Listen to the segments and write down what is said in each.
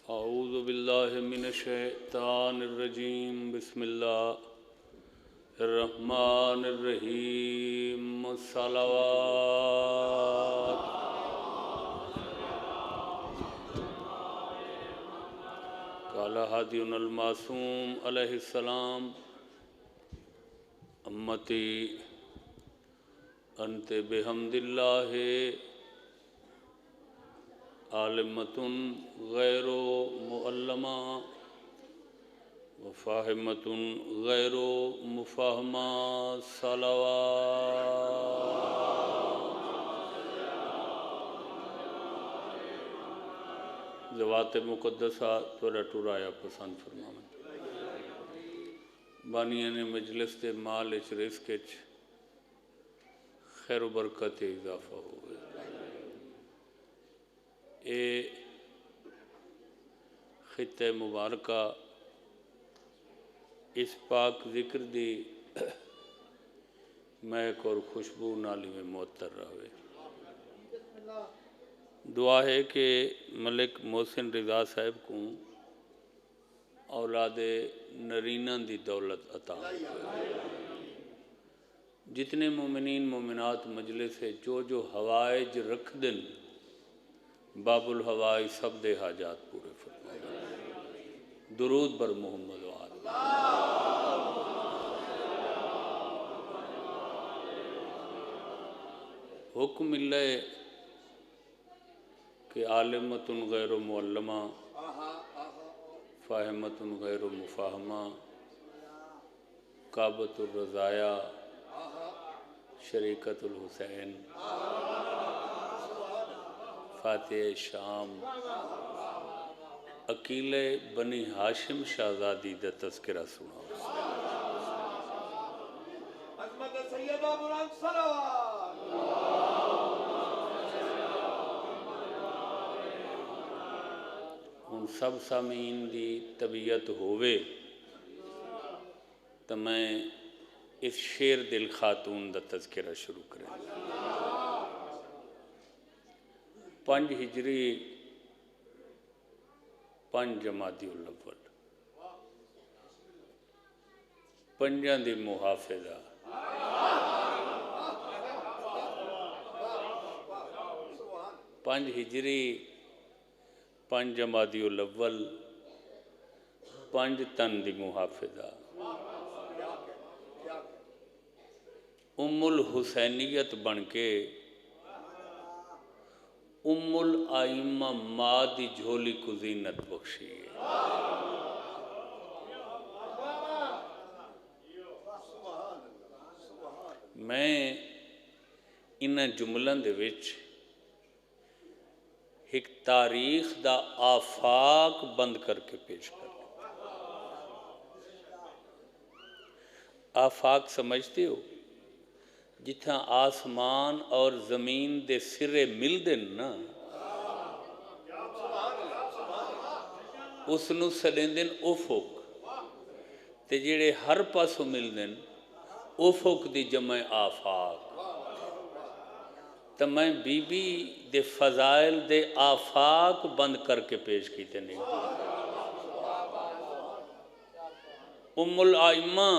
اعوذ باللہ من الشیطان الرجیم بسم اللہ الرحمن الرحیم الصلوات قال ہادینا المعصوم علیہ السلام امتی انت بحمد اللہ عالمۃ غیر معلمہ وفاہمۃ غیر مفاہمہ صلوات ذوات مقدسہ توڑا ٹورایا پسند فرماؤں بانیان مجلس دے مال اچ رزق اچ خیر و برکت اضافہ ہوئے اے خطہ مبارکہ اس پاک ذکر دی مہک اور خوشبو نالی میں معطر رہے دعا ہے کہ ملک محسن رضا صاحب کو اولاد نرینہ دی دولت عطا ہو جتنے مومنین مومنات مجلس ہے جو حوائج رکھ دن باب الحوائی سب دے حاجات پورے فرمائے درود بر محمد و آل حکم اللہ کہ عالمۃ غیر معلمہ فاہمۃ غیر مفاہمہ کعبۃ الرضایا شریکت الحسین فاتح شام عقیل بنی ہاشم شہزادی دا تذکرہ سناؤ عظمت سیدہ بلند صلوات ہن سب سامعین دی طبیعت ہوئے تو میں اس شیر دل خاتون دا تذکرہ شروع کریں 5 ہجری 5 جمادی الاول 5 دی محافظہ پنج ہجری 5 جمادی الاول 5 تن دی محافظہ ام الحسینیت بن کے ام الائمہ ماں دی جھولی کو زینت بخشی ہے میں انہاں جملوں دے وچ ایک تاریخ دا آفاق بند کر کے پیش کر آفاق سمجھتے ہو جتھاں آسمان اور زمین دے سرے مل دن نا اس نو سلندن افق تے جڑے ہر پاسو مل دن افق دی جمع آفاق تو میں بی بی دے فضائل دے آفاق بند کر کے پیش کیتے نہیں ام الائمہ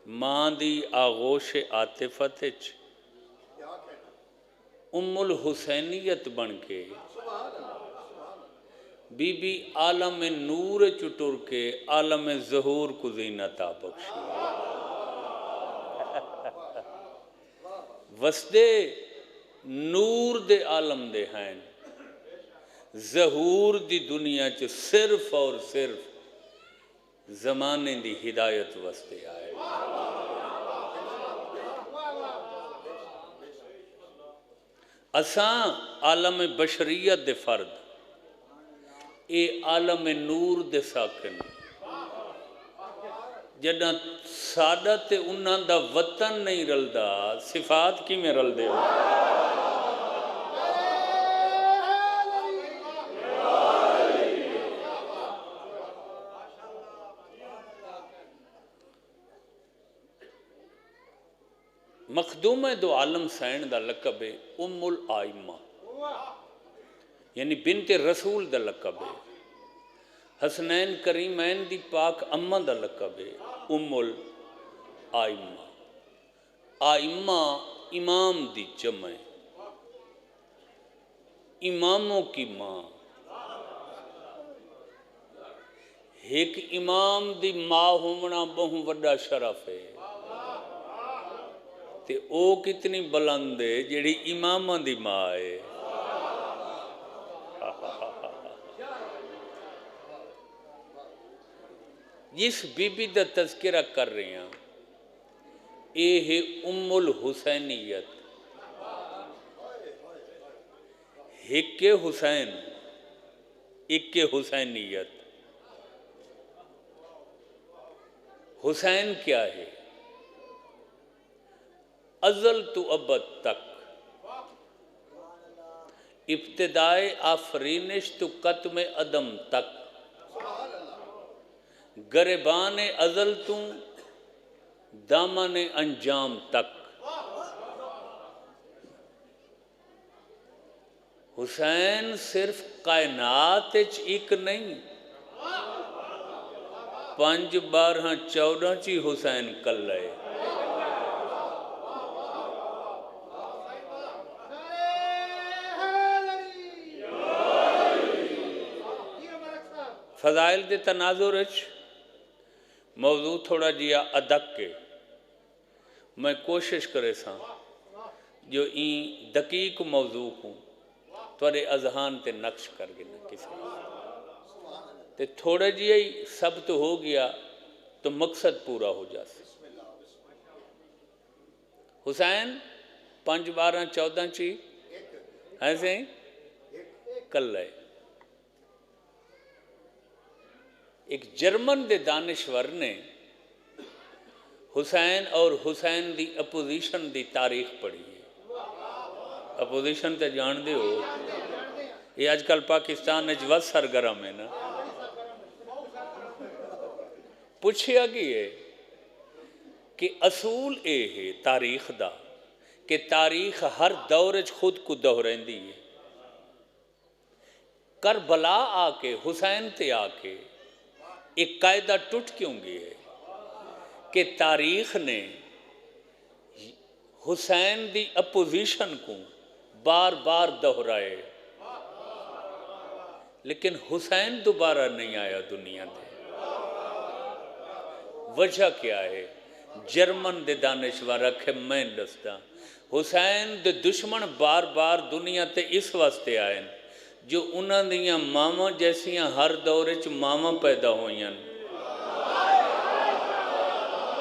ماں دی آغوش عاطفت ام الحسینیت بن کے بی بی عالم نور چٹر کے عالم ظہور کو زینتا بخشی وسدے نور دے عالم دے ہیں ظہور دی دنیا چ صرف اور صرف زمانے دی ہدایت وسدے آئے اساں عالم بشریت دے فرد اے عالم نور دے ساکن جدہ سادہ تے انہاں دا وطن نہیں رلدا صفات کی میں رل دے ہو مخدوم دو عالم سین دا لقب ہے ام الائمہ یعنی بنت رسول دا لقب ہے، حسنین کریمین دی پاک اماں دا لقب ہے ام الائمہ۔ آئمہ امام دی جمع ہے، اماموں کی ماں۔ ایک امام دی ماں ہونا بہت وڈا شرف ہے، تے او کتنی بلند ہے جیڑی امامہ دی ماں ہے۔ جس بی بی دا تذکرہ کر رہے ہیں اے ہے ام الحسینیت، ایک حسین ایک حسینیت۔ حسین کیا ہے؟ ازل تو ابد تک، ابتدائے آفرینش تو قتم عدم تک، گریبان ازل تو دامن انجام تک۔ حسین صرف کائنات ایک نہیں، 5 12 14 چی حسین کل ہے۔ فضائل دے تناظر اچ موضوع تھوڑا جیا ادک کے میں کوشش کرے ساں جو این دقیق موضوع کو تھوڑے اذہان تے نقش کر گئے نہ کسی تے تھوڑا جیا ہی ثبت ہو گیا تو مقصد پورا ہو جاتا۔ حسین 5 12 14 چی ایسے ہی کل ہے۔ ایک جرمن دے دانشور نے حسین اور حسین دی اپوزیشن دی تاریخ پڑھی ہے۔ اپوزیشن تے جان دے ہو، یہ آج کل پاکستان نے جوز سرگرم ہے نا۔ پوچھیا گئی ہے کہ اصول اے ہے تاریخ دا کہ تاریخ ہر دورج خود کو دہرین دی ہے۔ کربلا آ کے حسین تے آ کے ایک قاعدہ ٹوٹ کیوں گئی ہے کہ تاریخ نے حسین دی اپوزیشن کو بار بار دہرائے، لیکن حسین دوبارہ نہیں آیا دنیا دے۔ وجہ کیا ہے؟ جرمن دے دانشور رکھے میں دستا حسین دے دشمن بار بار دنیا تے اس واسطے آئے جو انہاں دیاں ماما جیسیاں ہر دورے چ ماما پیدا ہوئیں۔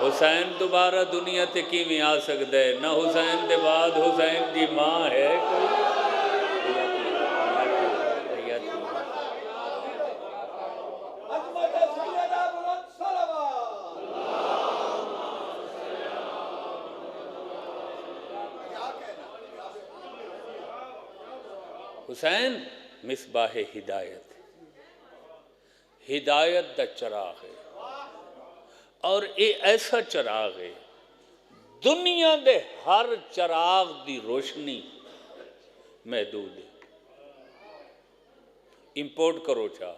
حسین دوبارہ دنیا تے کیویں آ سکتا ہے؟ نہ حسین دے بعد حسین دی ماں ہے کوئی۔ حسین مصباح ہدایت، ہدایت دا چراغ ہے، اور اے ایسا چراغ ہے دنیا دے ہر چراغ دی روشنی محدود ہے۔ امپورٹ کرو چاہ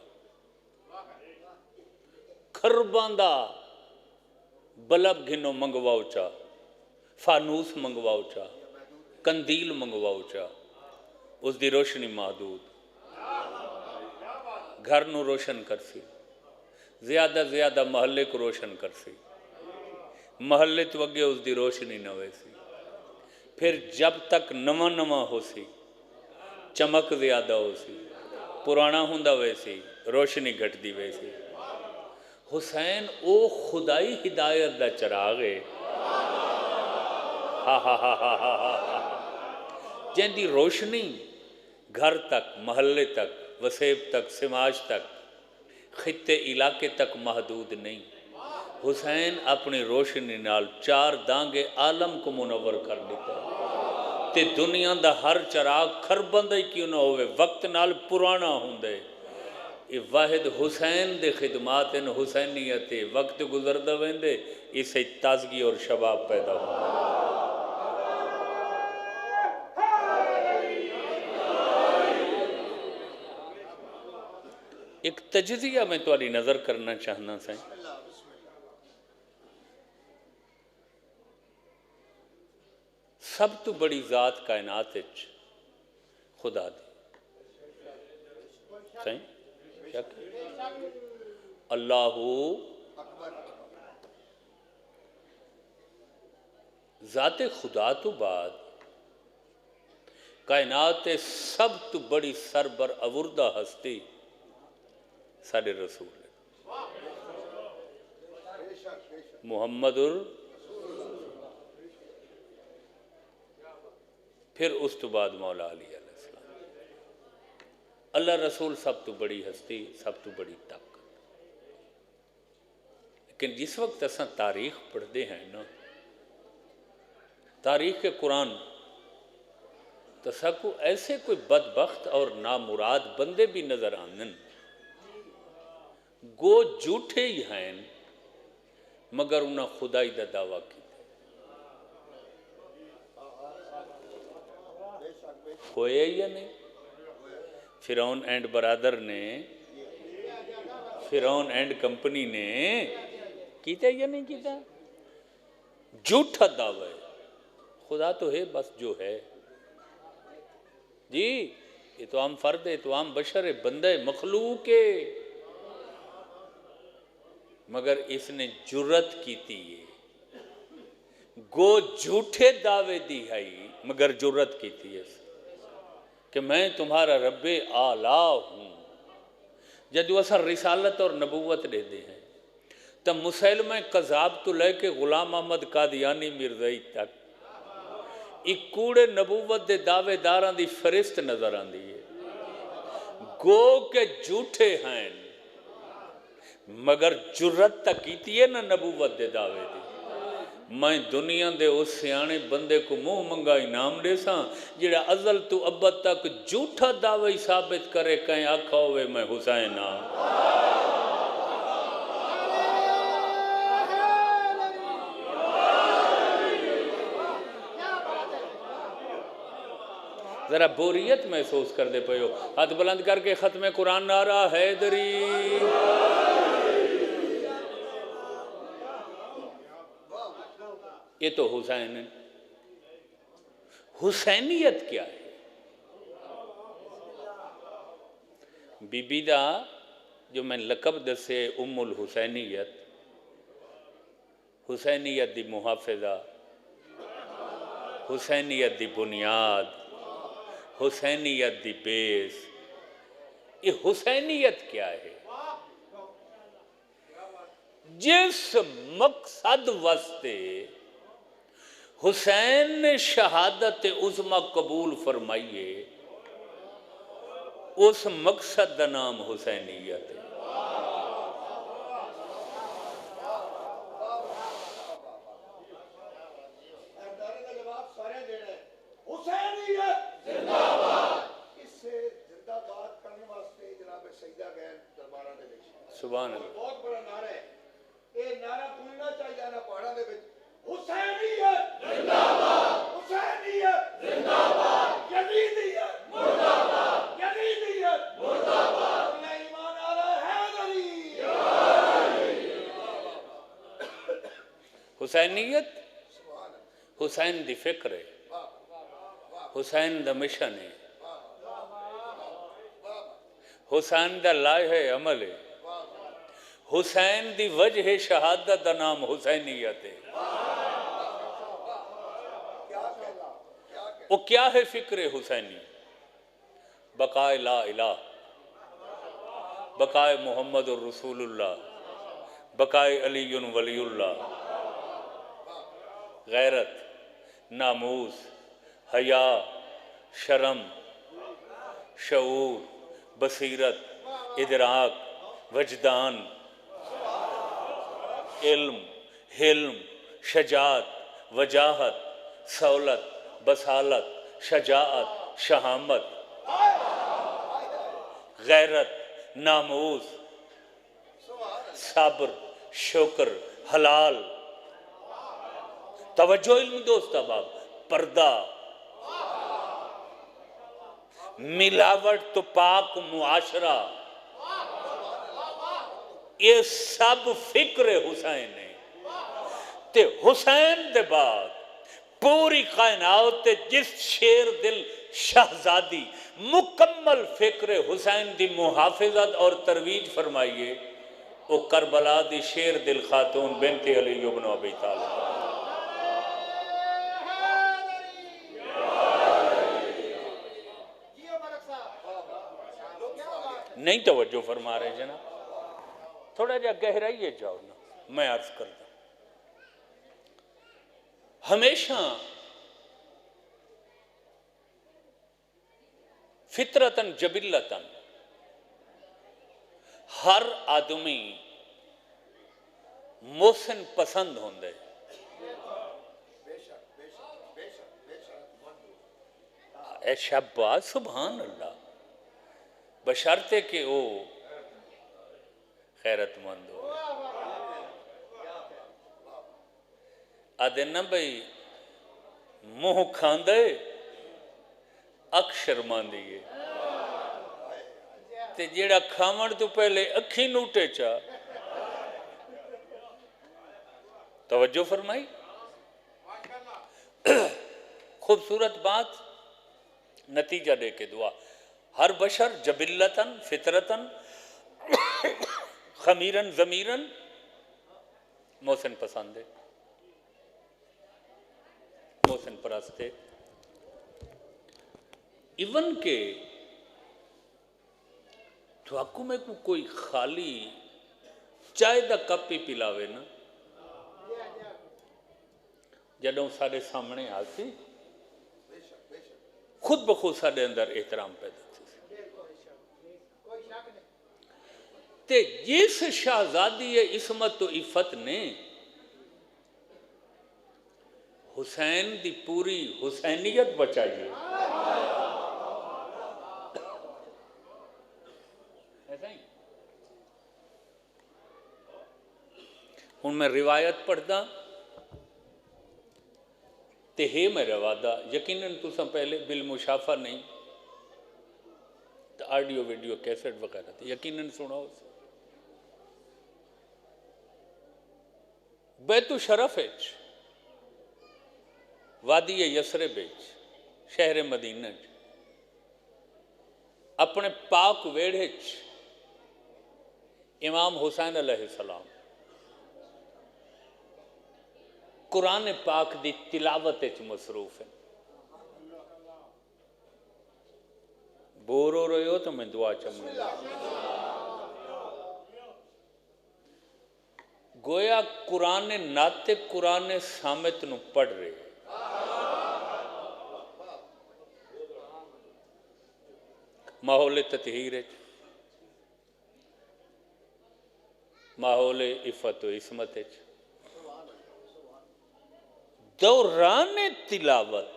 خرباں دا بلب گھنو منگواؤ چاہ، فانوس منگواؤ چاہ، کندیل منگواؤ چاہ، اس دی روشنی محدود۔ گھر نو روشن کر سی، زیادہ زیادہ محلے کو روشن کر سی، محلے تو اگے اس دی روشنی نہ ویسی۔ پھر جب تک نواں نواں ہو سی چمک زیادہ ہو سی، پرانا ہوندا ویسی روشنی گھٹ دی ویسی۔ حسین او خدائی ہدایت دا چراغ ہے جن دی روشنی گھر تک، محلے تک، وسیب تک، سماج تک، خطے علاقے تک محدود نہیں۔ حسین اپنی روشنی نال 4 دانگے عالم کو منور کر دیتا تے دنیا دا ہر چراغ خربندہ ہی کیوں نہ ہوئے وقت نال پرانا ہوندے۔ یہ واحد حسین دے خدمات ان حسینیت وقت گزردہ ویندے اسے تازگی اور شباب پیدا ہوندے۔ ایک تجزیہ میں تاری نظر کرنا چاہنا سائیں. سب تو بڑی ذات کائنات وچ خدا دی سائیں کیا اللہ ذات خدا تو بعد کائنات سب تو بڑی سربر اوردہ ہستی سارے رسول محمد پھر اس تو بعد مولا علی علیہ السلام. اللہ رسول سب تو بڑی ہستی سب تو بڑی طاقت. لیکن جس وقت اساں تاریخ پڑھتے ہیں نا تاریخ قرآن تو سکو ایسے کوئی بدبخت اور نامراد بندے بھی نظر آندن گو جھوٹے ہی ہیں مگر انہاں خدائی دا دعویٰ کی ہوئے یا نہیں. فرعون اینڈ برادر نے فرعون اینڈ کمپنی نے کیتا یا نہیں کیتا جھوٹا دعویٰ ہے. خدا تو ہے بس جو ہے جی یہ تو عام فرد ہے تو عام بشر ہے بندہ مخلوق ہے مگر اس نے جرت کی تھی گو جھوٹے دعوے دی ہے مگر جرت کی تھی اس کہ میں تمہارا رب اعلیٰ ہوں. جدو اثر رسالت اور نبوت دے دے ہیں تب مسلمہ قذاب تو لے کے غلام احمد قادیانی مرزائی تک ایک کوڑے نبوت دے دعوے داران دی فرست نظر آن دی ہے گو کے جھوٹے ہیں مگر جرت تک کیتی ہے نا نبوت دے دعوے دی. میں دنیا دے اس سیانے بندے کو منہ منگا انعام دے ساں جڑا ازل تو ابد تک جھوٹا دعوی ثابت کرے کہیں آکھا ہوئے میں حسین ہاں. ذرا بوریت محسوس کر دے پہو ہاتھ بلند کر کے ختم قرآن نعرہ حیدری. یہ تو حسین ہے. حسینیت کیا ہے؟ بی بی دا جو میں لقب دسے ام الحسینیت حسینیت دی محافظہ حسینیت دی بنیاد حسینیت دی بیس. یہ حسینیت کیا ہے؟ جس مقصد واسطے حسین نے شہادت عظمی قبول فرمائیے اس مقصد دا نام حسینیت ہے. سبحان اللہ. بہت بڑا نعرہ ہے یہ نعرہ گونجنا چاہیے نا پہاڑوں دے وچ حسینیت زندہ باد حسینیت زندہ باد یزیدیت مردہ باد یزیدیت مردہ باد ایمان علی حیدری. حسینیت حسین دی فکر ہے حسین دا مشن ہے حسین دا لائحہ عمل ہے حسین دی وجہ شہادت دا نام حسینیت ہے. وہ کیا ہے فکر حسینی؟ بقائے لا الہ بقائے محمد الرسول اللہ بقائے علی ولی اللہ. غیرت ناموس حیا شرم شعور بصیرت ادراک وجدان علم حلم شجاعت وجاہت سہولت بصالت شجاعت شہامت غیرت ناموس صبر شکر حلال توجہ علم دوست احباب پردہ ملاوٹ تو پاک معاشرہ یہ سب فکر حسین ہے تے حسین دے بعد پوری کائنات تے جس شیر دل شہزادی مکمل فکر حسین دی محافظت اور ترویج فرمائیے وہ کربلا دی شیر دل خاتون بنت علی ابن ابی طالب نہیں توجہ فرما رہے جناب، تھوڑا جا گہرائیے جاؤ نا، میں عرض کرتا ہمیشہ فطرتاً جبلتاً ہر آدمی محسن پسند ہوندے، اے شاباش سبحان اللہ، بشرطے کہ وہ خیرت مند ہو۔ آدھے نا بھئی منہ کھاندے اکھ شرماندیے تے جیڑا کھاون تو پہلے اکھی نوٹے چا، توجہ فرمائی، خوبصورت بات، نتیجہ دے کے دعا، ہر بشر جبلتاً فطرتاً خمیرن ضمیرن محسن پسند ہے، محسن پرست ہے، ایون کہ تو آکو میں کوئی خالی چائے دا کپ ہی پلاوے نا، جدوں سارے سامنے آسی خود بخود سارے اندر احترام پیدا تھی، تے جس شہزادی عصمت و عفت نے حسین دی پوری حسینیت بچائیے، ہوں میں روایت پڑھدا تے ہے میرا وعدہ، یقیناً تساں پہلے بالمشافہ نہیں تو آڈیو ویڈیو کیسٹ وغیرہ تھے یقیناً سناؤ، بیت الشرف اچ وادی یسرب اچ شہر مدینہ اچ اپنے پاک ویڑھے اچ امام حسین علیہ السلام قرآن پاک دی تلاوت اچ مصروف ہیں، بور ہو رہے ہو تو میں دعا چاہوں گا، گویا قرآن ناطق قرآن سامت نو پڑھ رہے، ماحول تطہیر ہے، ماحول عفت و عصمت ہے، دوران تلاوت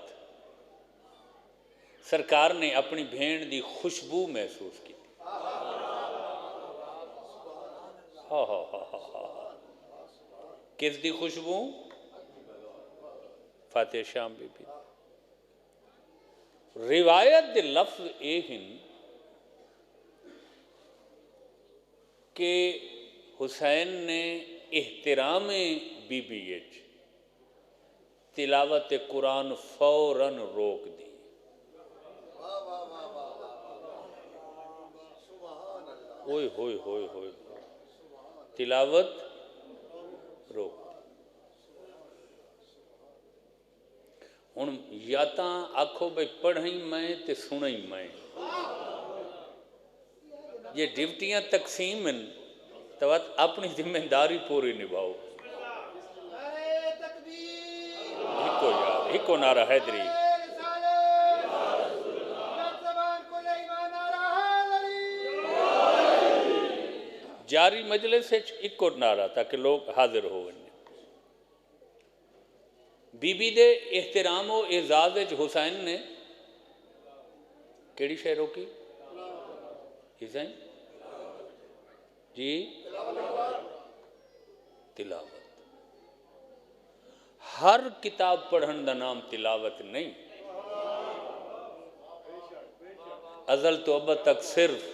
سرکار نے اپنی بھین دی خوشبو محسوس کی، کس دی خوشبو؟ فاتح شام بی بی، روایت دے لفظ اے ہن کہ حسین نے احترام بی بی ایچ تلاوت قرآن فوراً روک دی، ہوئے ہوئے ہوئے ہوئے تلاوت روک دی، ہن یا تاں آکھو بھئی پڑھیں میں تے سنیں میں، یہ ڈیوٹیاں تقسیم ہیں تو اپنی ذمہ داری پوری نبھاؤ، ہکو یار ہکو نعرہ حیدری، جاری مجلس ایک اور نعرہ تاکہ لوگ حاضر ہو ونجے، بی بی دے احترام و اعزاز حسین نے کیڑی شے روکی؟ حسین جی تلاوت، ہر کتاب پڑھن دا نام تلاوت نہیں، ازل تو ابد تک صرف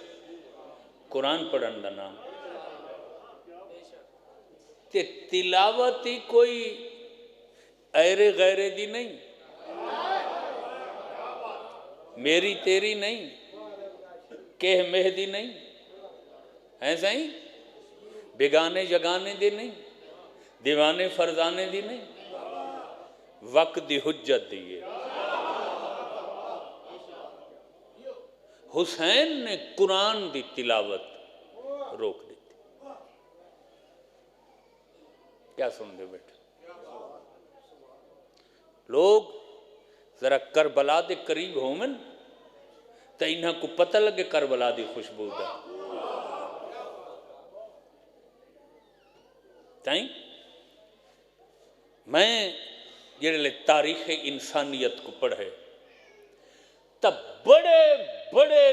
قرآن پڑھن دا نام، تے تلاوت ہی کوئی ایرے غیرے دی نہیں، میری تیری نہیں، کہ مہدی نہیں ہے سائیں، بیگانے جگانے دی نہیں، دیوانے فرزانے دی نہیں، وقت دی حجت دیئے۔ حسین نے قرآن دی تلاوت روک دیتی۔ کیا سن دے بیٹھے لوگ ذرا کربلا دے قریب ہومن تا انہاں کو پتہ لگے کربلا دی خوشبو دا تائیں میں جڑے تاریخ انسانیت کو پڑھے تب بڑے بڑے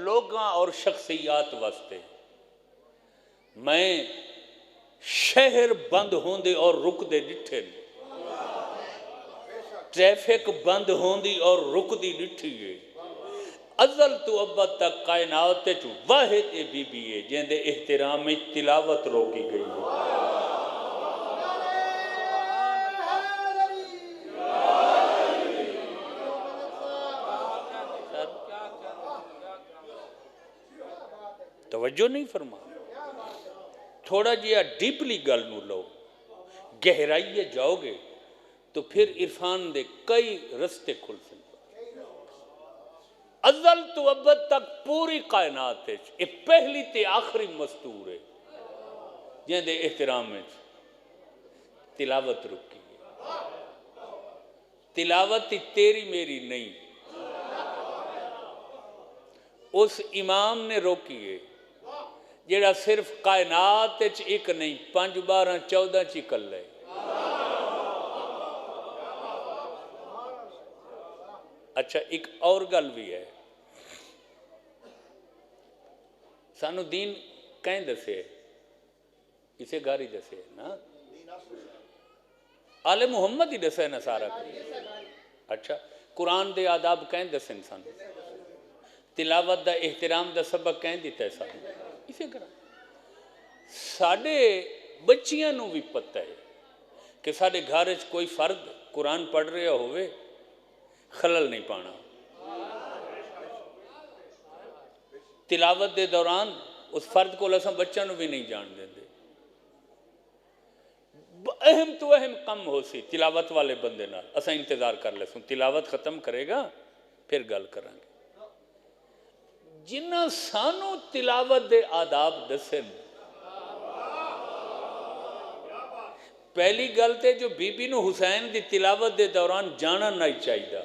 لوگاں اور شخصیات واسطے میں شہر بند ہوندے اور رک دے ڈٹھے ٹریفک بند ہوندی اور رک دی ڈٹھی ہے ازل تو ابد تک کائنات چو واحد اے بی بی ہے جن دے احترام میں تلاوت روکی گئی ہے۔ توجہ نہیں فرما تھوڑا جیا ڈیپلی گل نو لو گہرائیے جاؤ گے تو پھر عرفان دے کئی رستے کھل سن ازل تو ابد تک پوری کائنات ہے یہ پہلی تے آخری مستور ہے جن دے احترام میں تلاوت رکی ہے تلاوت تیری میری نہیں اس امام نے روکی ہے جیڑا صرف کائنات ایک نہیں 5 12 14 چکل لے اچھا ایک اور گل بھی ہے سانو دین کہیں دسے اسے گاری دسے نا آل محمد ہی دسے نا سارا اچھا قرآن دے آداب کہیں دسے انسان تلاوت دا احترام دا سبق کہیں دیتا ہے سانو اسے کرا ساڑھے بچیاں نو بھی پتہ ہے کہ ساڑھے گھارج کوئی فرد قرآن پڑھ رہے ہوئے خلل نہیں پانا تلاوت دے دوران اس فرد کو لسا بچہ نو بھی نہیں جان دیں دے اہم تو اہم کم ہو سی تلاوت والے بندے نال اسا انتظار کر لے سن تلاوت ختم کرے گا پھر گل کریں گے جنہ سانو تلاوت دے آداب دسن پہلی گل تے جو بی بی نو حسین دی تلاوت دے دوران جانا نہیں چاہیے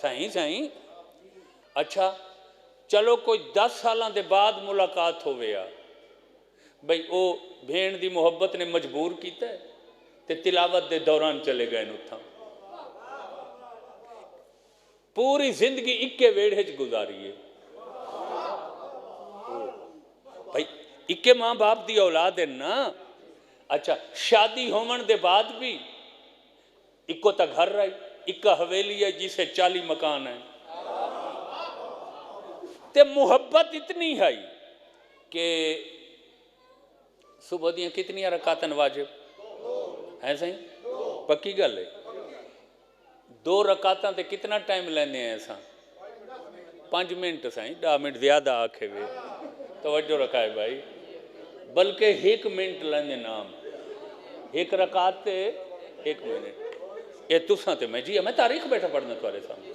سائیں اچھا چلو کوئی 10 سالاں دے بعد ملاقات ہویا بھئی او بھین دی محبت نے مجبور کیتا ہے تے تلاوت دے دوران چلے گئے نتھا پوری زندگی اکے ویڑھے گزاری ہے بھئی اکے ماں باپ دی اولاد ہے نا اچھا شادی ہومن دے بعد بھی اکو تا گھر رہی اکا حویلی ہے جسے 40 مکان ہیں تے محبت اتنی ہے کہ صبح دیاں کتنی رکعتیں واجب ہیں صحیح پکی گل ہے 2 رکعتاں تے کتنا ٹائم لینے ہیں ایسا 5 منٹ صحیح 10 منٹ زیادہ آکھے ہوئے توجہ رکھائے بھائی بلکہ 1 منٹ لینے نام 1 رکعت تے 1 منٹ یہ تساں تے میں جی میں تاریخ بیٹھا پڑھنا توارے سامنے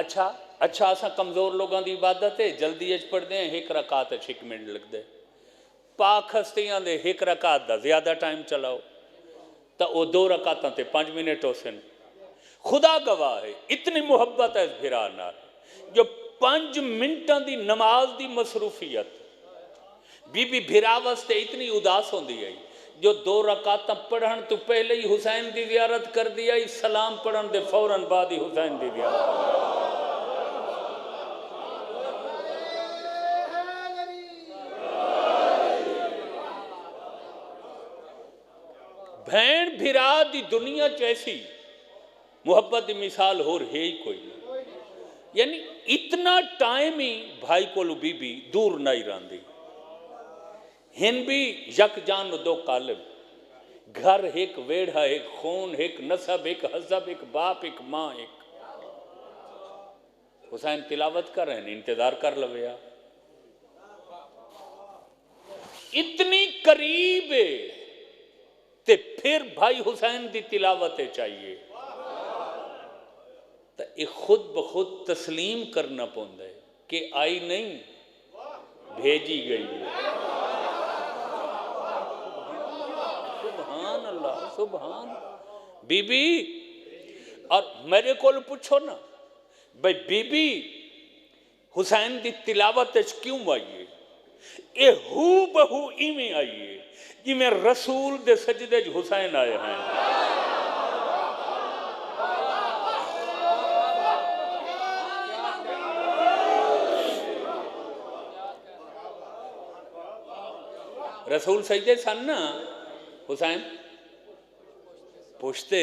اچھا اساں کمزور لوگاں دی عبادت ہے جلدی اچ پڑھ دیں 1 رکعت 1 منٹ لگ دے پاک ہستیاں دے 1 رکعت دا زیادہ ٹائم چلاؤ تا او 2 رکعتاں تے 5 منٹ ہو سن خدا گواہ ہے اتنی محبت ہے اس بھرا نال جو 5 منٹاں دی نماز دی مصروفیت بی بی بھرا واسطے اتنی اداس ہوندی ہے جو 2 رکعتاں پڑھن تو پہلے ہی حسین دی زیارت کر دیا سلام پڑھن دے فوراً بعد ہی حسین دی زیارت بھین بھرا دی دنیا چیسی محبت دی مثال ہو رہی ہی کوئی نہیں یعنی اتنا ٹائم ہی بھائی کو بی بی دور نہیں رہن دی ہن بھی یک جان دو قالب، گھر ایک ویڑھا ایک خون ایک نسب ایک حسب ایک باپ ایک ماں ایک۔ حسین تلاوت کر رہے ہیں، انتظار کر لویا، اتنی قریب ہے تے پھر بھائی حسین دی تلاوت چاہیے تو یہ خود بخود تسلیم کرنا پوندا ہے کہ آئی نہیں بھیجی گئی ہے۔ سبحان اللہ، سبحان بی بی، اور میرے کو پوچھو نا بھائی بی بی حسین دی تلاوت کیوں آئیے؟ اے ہو بہو ایویں آئیے جی میں رسول دے سجدے حسین آئے ہیں۔ رسول سجدے سن نا، حسین پوچھتے،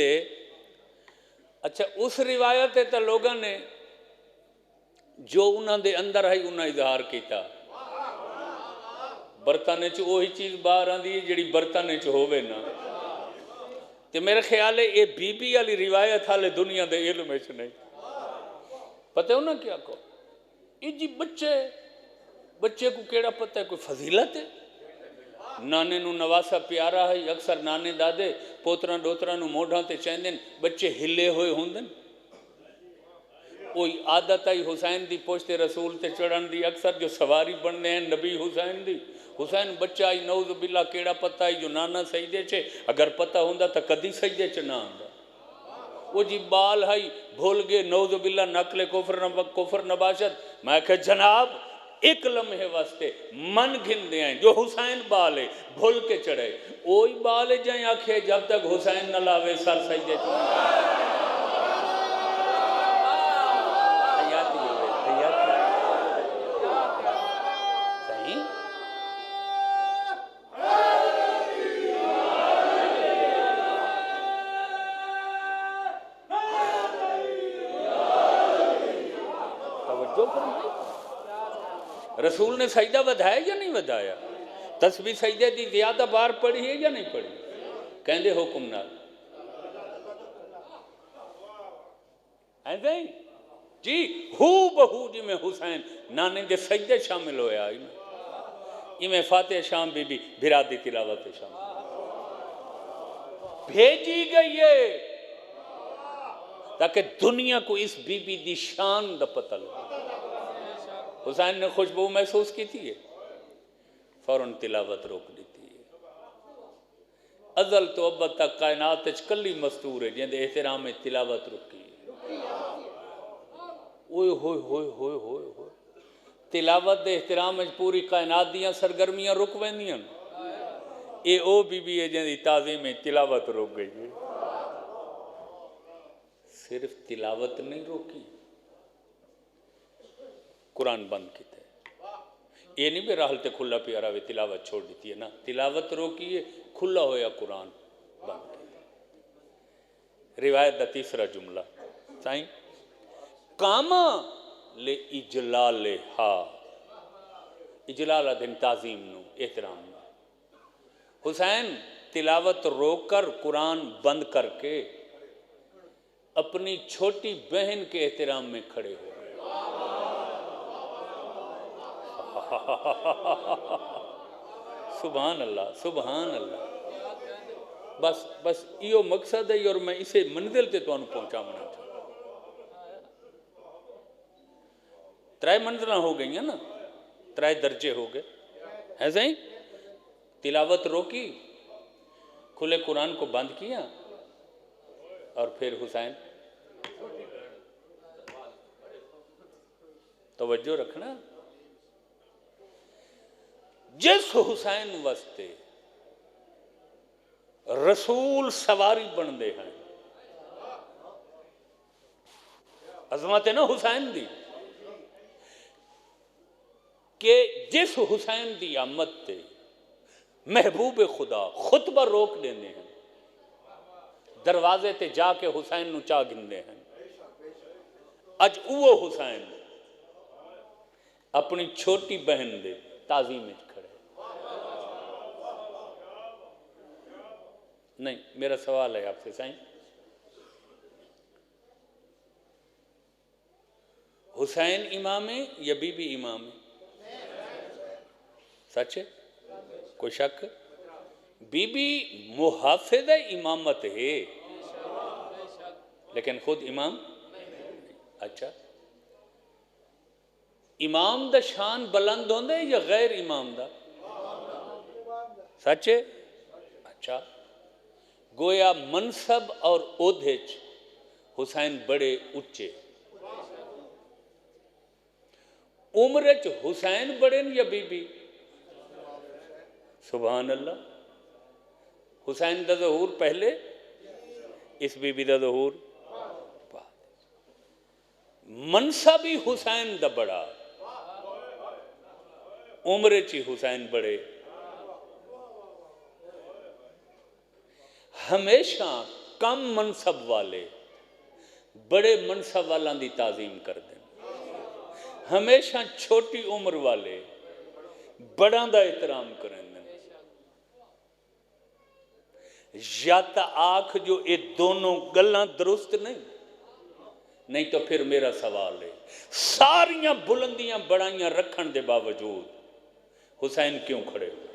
اچھا اس روایت تو لوگوں نے جو انہوں دے اندر ہے انہوں اظہار کیتا، برتن چ وہی چیز باہر آندی ہے جڑی برتن چ ہووے نا، تے میرے خیال ہے یہ بی بی والی روایت حالے دنیا دے علم وچ نہیں۔ پتہ ہے انہاں کیا کہو، یہ جی بچے کو کیڑا پتہ ہے کوئی فضیلت ہے؟ نانے نو نواسا پیارا ہے، اکثر نانے دادے پوترا ڈوترا نو موڈھاں تے چیندن بچے ہلے ہوئے ہوندن، کوئی عادت آئی حسین دی پوچھتے رسول تے چڑھن دی، اکثر جو سواری بننے ہیں نبی حسین دی، حسین بچہ آئی نعوذ باللہ کیڑا پتہ آئی جو نانا سجدے چھے، اگر پتہ ہوندہ تا کدی سجدے چھ نہ آندہ، وہ جی بال ہائی بھول گئے نعوذ باللہ نقل کفر نباشت، میں کہ جناب ایک لمحے واسطے من گھن دے ہیں جو حسین بال ہے بھول کے چڑھے، وہی بال ہے جائیں آنکھیں جب تک حسین نہ لاوے سر سجدے چھے۔ رسول نے سجدہ ودھایا یا نہیں ودھایا؟ تسبیح سجدے دی زیادہ بار پڑھی ہے یا نہیں پڑھی؟ کہندے حکم نال ایسے ہی جی ہو بہو جی میں حسین نانے دے سجدے شامل ہویا میں فاتح شام بی بی بھرا دی تلاوت شام بھیجی گئی ہے تاکہ دنیا کو اس بی بی دی شان دا پتہ لگے۔ حسین نے خوشبو محسوس کی تھی فوراً تلاوت روک دی تھی۔ ازل تو ابد تک کائنات کلی مستور ہے جن دے احترام میں تلاوت رکی اوئے ہوئے ہوئے ہوئے ہوئے ہوئے تلاوت دے احترام میں پوری کائنات دیاں سرگرمیاں رک ویندیاں، اے او بی بی ہے جن دی تعظیم میں تلاوت روک گئی ہے۔ صرف تلاوت نہیں روکی، قرآن بند کیتا ہے۔ یہ نہیں بے راحل تے کھلا پیارا وے تلاوت چھوڑ دیتی ہے نا، تلاوت روکی ہے، کھلا ہویا قرآن بند کیتا ہے۔ روایت دا تیسرا جملہ سائیں قاما لے اجلالہا، اجلالہ دن تعظیم نو احترام نو، حسین تلاوت روک کر قرآن بند کر کے اپنی چھوٹی بہن کے احترام میں کھڑے ہو گئے۔ سبحان اللہ، سبحان اللہ، بس یہ مقصد ہے اور میں اسے منزل تے تو انہوں پہنچا منا چاہتا۔ ترائے منزلہ ہو گئی ہیں نا، ترائے درجے ہو گئے، ایسا ہی تلاوت روکی، کھلے قرآن کو بند کیا، اور پھر حسین توجہ رکھنا، جس حسین واسطے رسول سواری بن دے ہیں، عظمت ہے نا حسین دی، کہ جس حسین دی آمد تے محبوب خدا خطبہ روک دینے ہیں، دروازے تے جا کے حسین نو چاہ گندے ہیں، اج اوہ حسین اپنی چھوٹی بہن دے تعظیم میں کھڑے، نہیں، میرا سوال ہے آپ سے سائیں، حسین امام ہے یا بی بی امام ہے؟ سچ ہے؟ کوئی شک؟ بی بی محافظ امامت ہے لیکن خود امام؟ اچھا، امام دا شان بلند ہوندے یا غیر امام دا؟ سچ ہے؟ اچھا، گویا منصب اور عہدے چ حسین بڑے اچے، عمر چ حسین بڑے یا بی بی؟ سبحان اللہ، حسین دا ظہور پہلے، اس بی بی دا ظہور بعد، منصب ہی حسین دا بڑا، عمر چ حسین بڑے۔ ہمیشہ کم منصب والے بڑے منصب والوں دی تعظیم کر دیں، ہمیشہ چھوٹی عمر والے بڑاں دا احترام کریں دیں۔ یا تا آنکھ جو یہ دونوں گلاں درست نہیں تو پھر میرا سوال ہے، ساریاں بلندیاں بڑائیاں رکھن دے باوجود حسین کیوں کھڑے ہوئے؟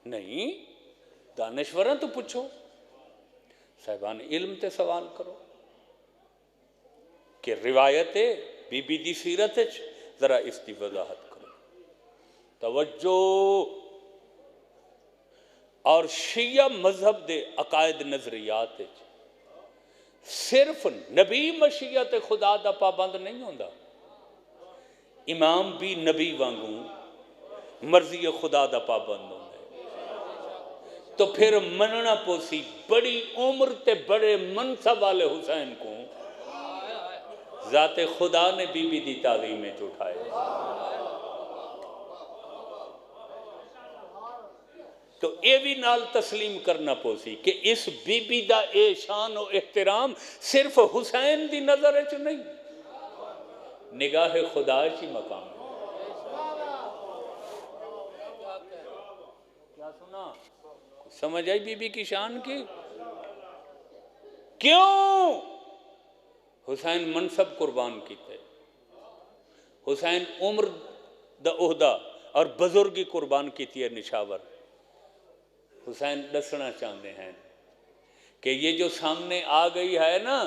نہیں، دانشوراں تو پوچھو، صاحبان علم تے سوال کرو کہ روایت بی بی دی سیرت ہے، ذرا اس کی وضاحت کرو۔ توجہ، اور شیعہ مذہب دے عقائد نظریات صرف نبی مشیت خدا دا پابند نہیں ہوندا، امام بھی نبی وانگوں مرضی خدا دا پابند ہوندا ہے۔ تو پھر مننا پوسی بڑی عمر تے بڑے منصب والے حسین کو ذات خدا نے بی بی دی تعظیم میں اٹھائے، تو اے بھی نال تسلیم کرنا پوسی کہ اس بی بی دا اے شان و احترام صرف حسین دی نظر چ نہیں، نگاہ خدا چی مقام ہے۔ کیا سنا؟ سمجھ آئی بی بی کی شان کی؟ کیوں حسین منصب قربان کیتے، حسین عمر دا عہدہ اور بزرگی قربان کیتی ہے نشاور۔ حسین دسنا چاہتے ہیں کہ یہ جو سامنے آ گئی ہے نا،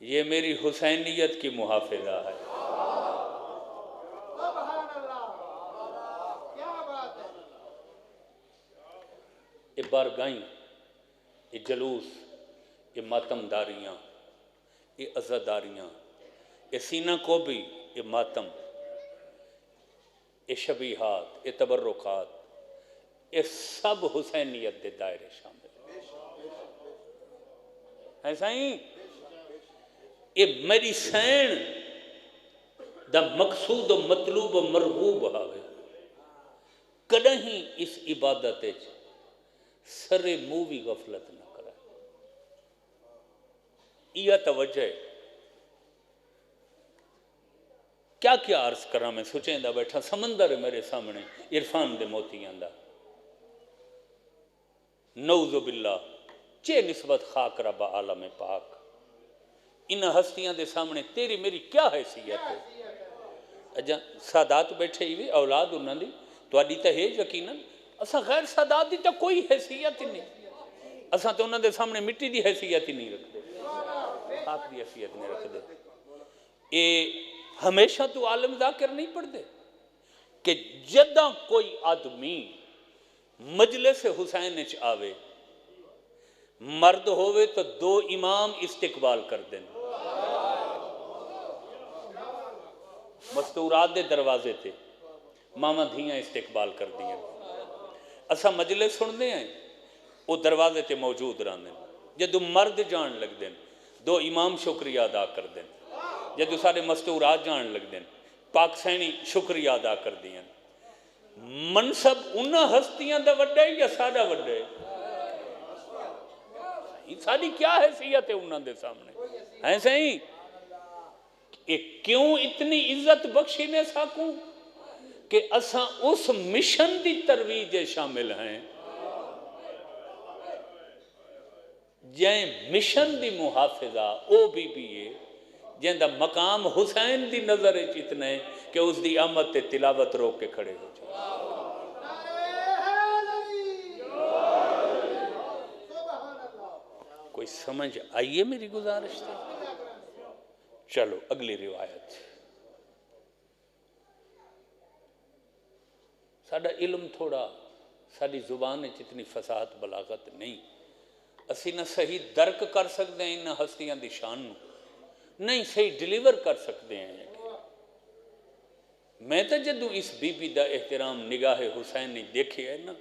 یہ میری حسینیت کی محافظہ ہے۔ یہ بارگاہیں، یہ جلوس، یہ ماتم داریاں، یہ عزاداریاں، یہ سینہ کو بھی، یہ ماتم، یہ شبیہات، یہ تبرکات، یہ سب حسینیت دے دائرے شامل ایسا ہی یہ میری سین دا مقصود و مطلوب و مرغوب ہے، کدہیں اس عبادت سرے منہ بھی غفلت نہ کرے۔ یہ توجہ ہے، کیا کیا عرض کرا میں سوچیں دا بیٹھا، سمندر ہے میرے سامنے عرفان دے موتیاں دا، نعوذ باللہ چے نسبت خاک رب عالم پاک، ان ہستیاں دے سامنے تیری میری کیا حیثیت ہے؟ اجا سادات بیٹھے ہی اولاد انہوں دی تو آڈی تا ہے یقیناً، اسا غیر سادات دی تا کوئی حیثیت ہی نہیں، اسا تو انہوں دے سامنے مٹی دی حیثیت ہی نہیں رکھ دے، خاک دی حیثیت نہیں رکھ دے۔ اے ہمیشہ تو عالم ذاکر نہیں پڑھ دے کہ جدہ کوئی آدمی مجلس حسین اچ آوے، مرد ہوئے تو دو امام استقبال کر دیں، مستورات دے دروازے تھے، ماما دھیاں استقبال کر دیں، اسا مجلس سننے ہیں وہ دروازے تے موجود رہن دیں، جدو مرد جان لگ دیں دو امام شکریہ ادا کر دیں، جدو سارے مستورات جان لگ دیں پاک سینی شکریہ ادا کر دیں۔ منصب انہاں ہستیاں دا وڈے یا سادہ وڈے؟ ساری کیا حیثیت ہے انہاں دے سامنے؟ ایسے ہی کیوں اتنی عزت بخشی نے ساکوں؟ کہ اساں اس مشن دی ترویج شامل ہیں جائیں مشن دی محافظہ او بی بی ہے جن دا مقام حسین دی نظر اتنا ہے کہ اس دی آمد تے تلاوت روک کے کھڑے ہو جائے. کوئی سمجھ آئیے میری گزارش تھی؟ چلو اگلی روایت. ساڈا علم تھوڑا، ساری زبان اتنی فصاحت بلاغت نہیں، اسی نہ صحیح درک کر سکتے ہیں نہ ہستیاں دی شان نو، نہیں صحیح ڈیلیور کر سکتے ہیں. میں تو جدوں اس بی بی دا احترام نگاہ حسین نے دیکھے ہے نا،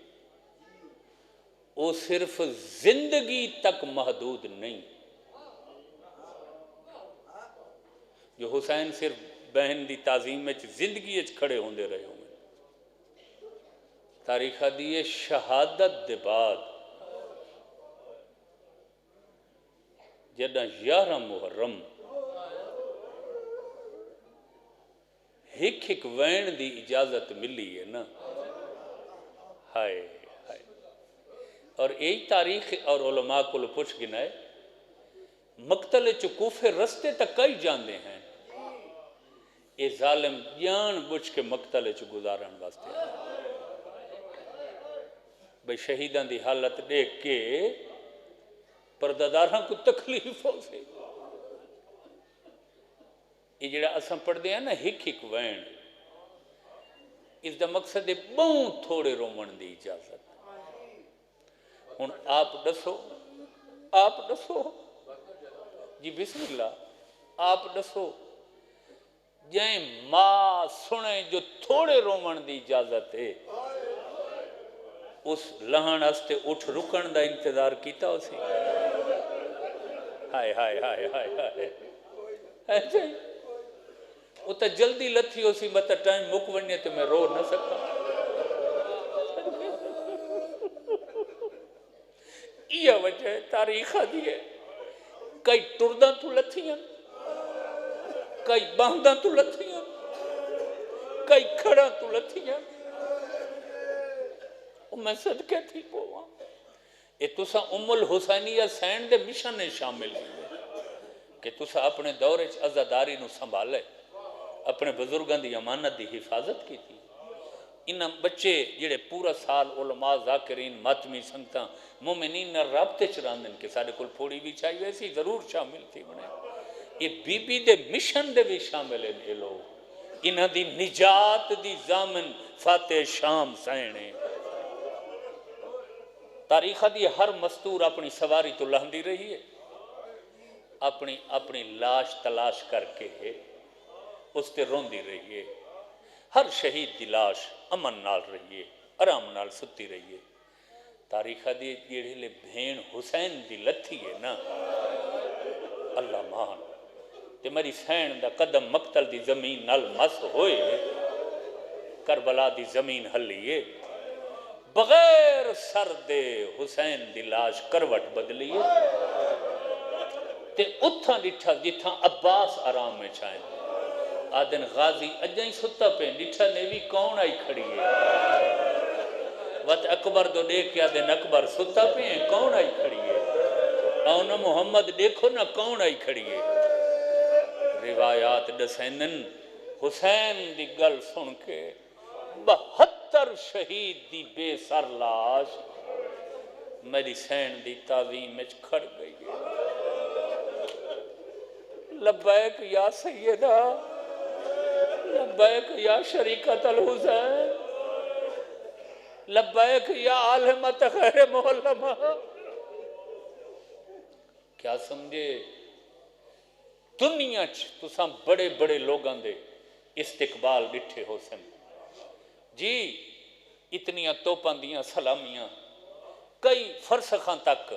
وہ صرف زندگی تک محدود نہیں. جو حسین صرف بہن دی تعظیم میں زندگی کھڑے ہوندے رہے ہوں. تاریخ دی شہادت دے بعد جدہ 11 محرم ایک وین دی اجازت ملی ہے نا، ہائے ہائے. اور یہی تاریخ اور علماء کو پوچھ گنا ہے، مقتل چکوفے رستے تک کئی جاندے ہیں، یہ ظالم جان بوجھ کے مقتل چ گزارن واسطے بھئی شہیدان دی حالت دیکھ کے پرداداراں کو تکلیف ہو سی. یہ جڑا اساں پڑھ دے ہیں نا ہک وین، اس دا مقصد ہے بہت تھوڑے رومن دی اجازت. ہن آپ دسو جی بسم اللہ، آپ دسو جائیں ماں سنے جو تھوڑے رومن دی اجازت ہے اس لہن ہستے اٹھ رکن دا انتظار کیتا ہو سی؟ ہائے ہائے ہائے ہائے ہائے. ایسے وہ تو جلدی لتھی ہو سی، مطلب ٹائم مک ونیے تو میں رو نہ سکتا. یہ وجہ ہے تاریخ دی ہے، کئی ٹرداں تو لتھیاں، کئی بانداں تو لتھیاں، کئی کھڑاں تو لتھیاں. میں صدقے تھی پوہاں یہ تسا ام الحسینیہ سین دے مشن نے شامل ہوئے کہ تسا اپنے دور عزاداری نو سنبھالے، اپنے بزرگاں دی امانت دی حفاظت کی تھی. انہاں بچے جڑے پورا سال علماء ذاکرین ماتمی سنگتاں مومنین نہ رابطے چراندن کہ سارے کل پھوڑی بھی چاہیے ایسی ضرور شامل تھی. بنے یہ بی بی دے مشن دے بھی شامل ہیں. یہ لوگ انہاں دی نجات دی ضامن فاتح شام سینے. تاریخ دی ہر مستور اپنی سواری تو لہندی رہی ہے، اپنی لاش تلاش کر کے اس تے روندی رہی ہے. ہر شہید دی لاش امن نال رہی ہے، آرام نال ستی رہی ہے. تاریخ دی جیڑے لے بھین حسین دی لتھی ہے نا، اللہ مان تے میری سین دا قدم مقتل دی زمین نال مس ہوئے، کربلا دی زمین ہلیے، بغیر سر دے حسین دی لاش کروٹ بدلیے تے اتھاں ڈٹھا جتھاں عباس آرام میں چھائیں. آدن غازی اجائیں ستا پہ ڈٹھا نیوی کون آئی کھڑی ہے؟ وقت اکبر دو دیکھ آدن اکبر ستا پہ ہیں کون آئی کھڑی ہے؟ اونا محمد دیکھو نا کون آئی کھڑی ہے؟ روایات دسینن حسین دی گل سن کے 72 شہید دی بے سر لاش میری سین دی تعظیم میں کھڑ گئی ہے. لبیک یا سیدہ، لبیک یا شریکت الحسین، لبیک یا عالمت خیر معلمہ. کیا سمجھے دنیا تساں بڑے بڑے لوگاں دے استقبال ڈٹھے ہو سن جی، اتنیاں توپاں دیاں سلامیاں، کئی فرسخاں تک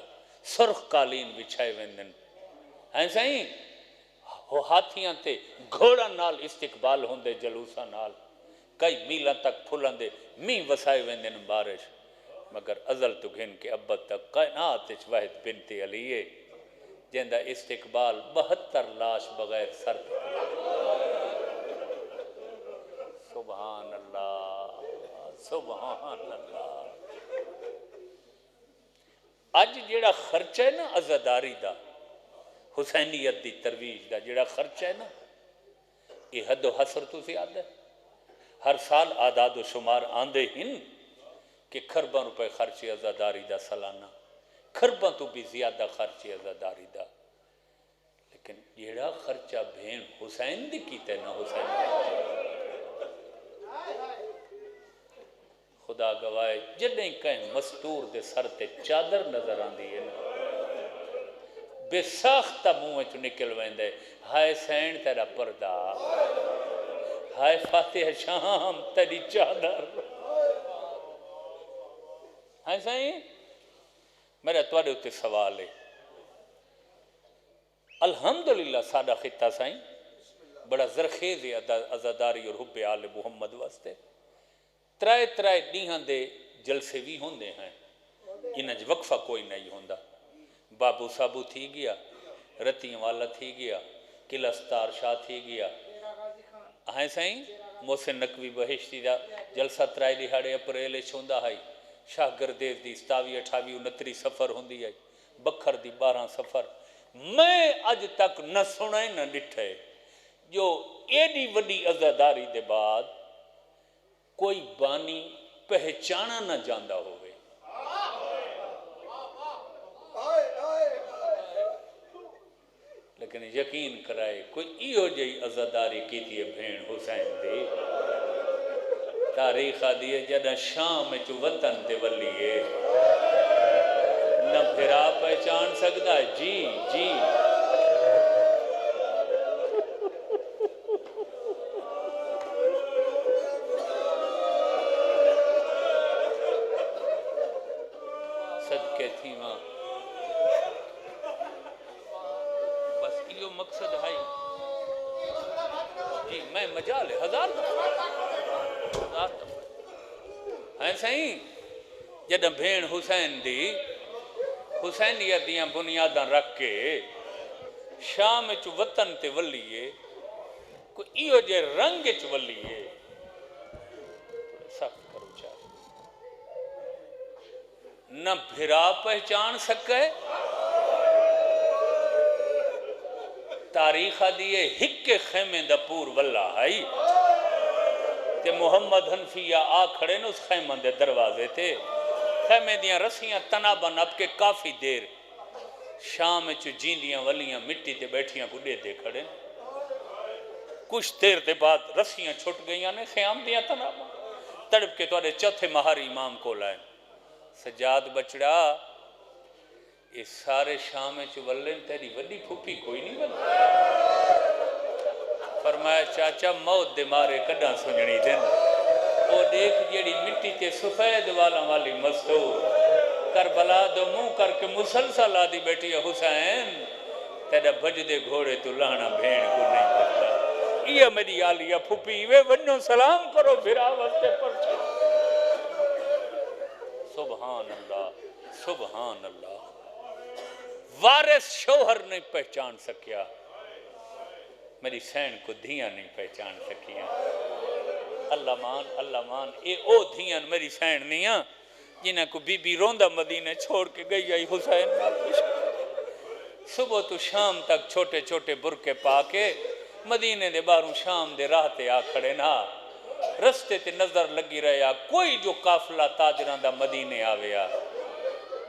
سرخ قالین بچھائے ویندن ہیں سائیں، ہاتھیاں تے گھوڑا نال استقبال ہوندے جلوساں نال، کئی میلاں تک پھلاں دے می وسائے ویندن بارش. مگر ازل تو گھن کے ابد تک کائنات اچ واحد بنت علی ہے جندہ استقبال 72 لاش بغیر سر. سبحان اللہ. سبحان اللہ. اج جیڑا خرچہ ہے نا عزاداری دا، حسینیت دی ترویج دا جیڑا خرچہ ہے نا، یہ حد و حصر تو زیادہ ہے. ہر سال اعداد و شمار آندے ہن کہ کھرباں روپے خرچے عزاداری دا سالانہ، کھرباں تو بھی زیادہ خرچے عزاداری دا. لیکن جیڑا خرچہ بھین حسین دی کیتے نا، حسین دی خدا گواہ جدیں کہیں مستور دے سر تے چادر نظر آندی ہے نا، بے ساختہ منہ چ نکل ویندے، ہائے سین تیرا پردہ، ہائے فاتح شام تیری چادر. ہائے سائیں میرا توڑے ہوتے سوال ہے. الحمدللہ سادہ خطہ سائیں بڑا زرخیز ہے عزاداری اور حب آل محمد واسطے. ترائے ترائے دیہاں دے جلسے بھی ہوندے ہیں، انج وقفہ کوئی نہیں ہوندا. بابو صابو تھی گیا، رتیاں والا تھی گیا، قلعہ ستار شاہ تھی گیا، ہائیں سائیں محسن نقوی بہشتی دا جلسہ ترائے دہاڑے اپریل چھوندا ہے، شاہ گردیز دی 27 28 29 سفر ہوندی ہے، بکھر دی 12 سفر. میں اج تک نہ سنے نہ ڈٹھے جو ایڈی وڈی عزاداری دے بعد کوئی بانی پہچانا نہ جاندہ ہوئے. لیکن یقین کرائے کوئی ایو جئی عزاداری کی تھی بھین حسین دی. تاریخ دیئے جدہ شام چو وطن تے ولیے نہ پھرا پہچان سکتا ہے. جی جی صدقے تھی ماں. بس یہ مقصد ہے جی. میں مجال ہے ہزار دفعہ ہیں سہیں جدہ بھین حسین دی حسینیت دیاں بنیاداں رکھ کے شام چ وطن تے ولیے کوئی ایو جے رنگ چ ولیے سخت کرو چاہ نہ بھرا پہچان سکے. تاریخ دیئے ہک خیمے دا پور واللہ آئی تے محمد حنفیہ آ کھڑے نا اس خیمہ دے دروازے تے. خیمے دیاں رسیاں تناباں نپ کے کافی دیر شام چو جیندیاں ولیاں مٹی تے بیٹھیاں کو دے کھڑے. کچھ دیر دے بعد رسیاں چھٹ گئیاں نے خیام دیاں تناباں تڑپ کے توڑے چوتھے مہاری امام کو لائیں. سجاد بچڑا یہ سارے شام چو ولن تیری وڈی پھوپھی کوئی نہیں بنا. فرمایا چاچا موت دے مارے کڈاں سنجنی دن او دیکھ جیڑی مٹی تے سفید والی مستور کربلا دو منہ کر کے مسلسل آدھی بیٹھی ہے حسین تیرا بھج دے گھوڑے تو لانا بھین کو نہیں پتا. یہ میری آلیہ پھوپھی وے ونو سلام کرو بھرا وستے پر چھو. سبحان اللہ سبحان اللہ. وارث شوہر نہیں پہچان سکیا، میری سین کو دھیاں نہیں پہچان سکیاں. اللہ مان اے او دھیاں میری سین نہیں ہاں جنہیں کو بی بی روندہ مدینہ چھوڑ کے گئی آئی حسین. صبح تو شام تک چھوٹے چھوٹے برکے پا کے مدینے دے باروں شام دے راہ تے آ کھڑے نا. رستے تے نظر لگی رہا کوئی جو قافلہ تاجران دا مدینے آویا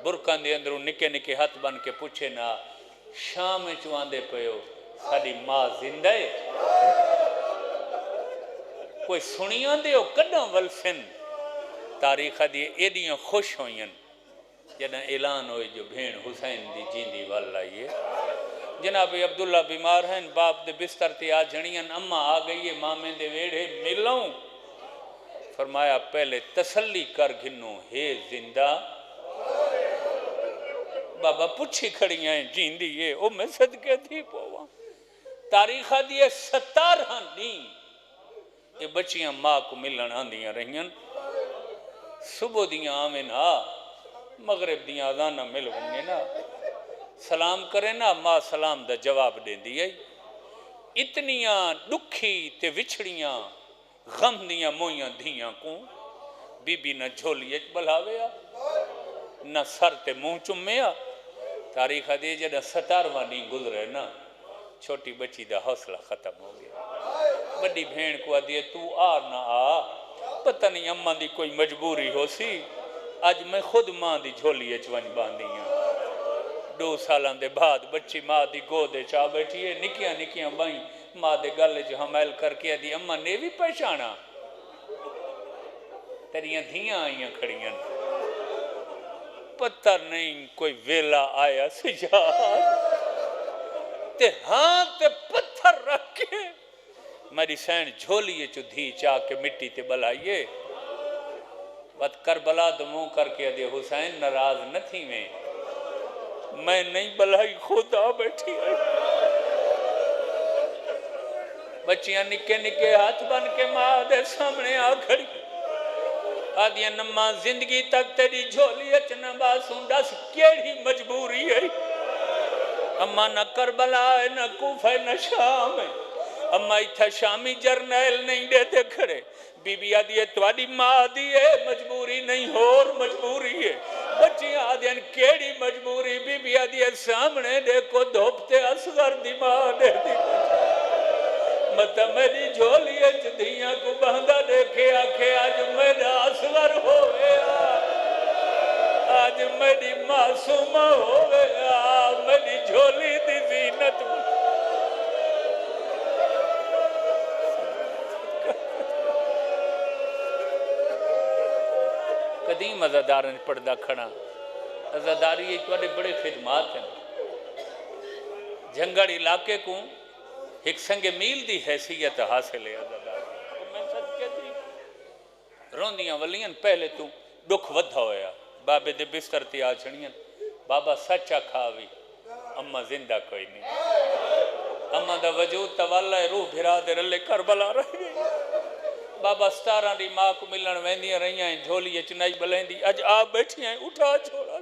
برکان دے اندروں نکے نکے ہاتھ بن کے پوچھے نا شام چوان دے پیو ساڑی ماں زندہ ہے کوئی سنیاں دے ہو کڈاں ولسن. تاریخ دی ایڈیاں خوش ہوئیں جنہ اعلان ہوئے جو بھین حسین دی جیندی واللہ. جناب عبداللہ بیمار ہیں باپ دے بستر تے آ جھڑیاں اماں آ گئی ہے مامے دے ویڑے ملوں. فرمایا پہلے تسلی کر گھنوں ہے زندہ. بابا پچھی کھڑیاں ہیں جیندی ہے او میں صدقے تھی پوواں. تاریخ دیئے 17 دن یہ بچیاں ماں کو ملن آندیاں رہیاں. صبح دیاں آمین مغرب دیاں آزانہ مل ونگے نا سلام کرے نا ماں سلام دا جواب دین دی ہے. اتنیاں دکھی تے وچھڑیاں غم دیاں مویاں دھیاں کو بی بی نہ جھولی بلاوے نہ سر تے منہ چمیا تاریخ دی جڑا 17واں نہیں گزرے نا چھوٹی بچی دا حوصلہ ختم ہو گیا بڑی بھین کو آدھی تو آ نہ آ پتہ نہیں اماں دی کوئی مجبوری ہو سی آج میں خود ماں دی جھولی ون باندھی ہوں 2 سالاں دے بعد بچی ماں دی گودے چاہ بیٹھی ہے نکیاں نکیاں بائیں ماں دے گل جو حمل کر کے دی اماں نے بھی پہچانا تیریاں دھیاں آئیاں کھڑیاں پتہ نہیں کوئی ویلا آیا سجاد تے ہاں تے پتھر رکھ کے میری سین جھولیے چو دھی چاہ کے مٹی تے بلائیے بات کربلا دموں کر کے دے حسین ناراض نہ تھی میں نہیں بلائی خدا بیٹھی ہے بچیاں نکے نکے ہاتھ بن کے ماں دے سامنے آ کھڑی آدھیا نماں زندگی تک تیری جھولی اچنا باسوں دس کیڑی مجبوری ہے اما نہ کربلا ہے نہ کوفہ نہ شام ہے اما اتھا شامی جرنیل نہیں دیتے کھڑے بی بی آدھی توڑی ماں آدھی ہے مجبوری نہیں اور مجبوری ہے بچی آدھی کیڑی مجبوری بی بی آدھی سامنے دیکھو دھوپتے اصغر دی ماں دے دی مطا میری جھولی دھیاں کو بہندہ دیکھے آکھے آج میرا اصغر ہو گیا آج میری معصومہ ہو گیا میری جھولی دی زینت قدیم عزادارن پردہ کھڑا عزاداری یہ توڑے بڑے خدمات ہیں جنگڑ علاقے کو ایک سنگ میل دی حیثیت حاصل ہے عزاداری میں صدقے تھی روندیاں ولیاں پہلے تو دکھ ودھا ہویا بابے دے بستر تی آچھڑیاں بابا سچا کھاوی اممہ زندہ کوئی نہیں اممہ دا وجود توالا روح بھرا دے رلے کربلا رہ گئی بابا 17 دی ماں کو ملن ویندیاں رہیاں ہیں جھولی چنائی بلین دی اج آپ بیٹھی ہیں اٹھا چھوڑا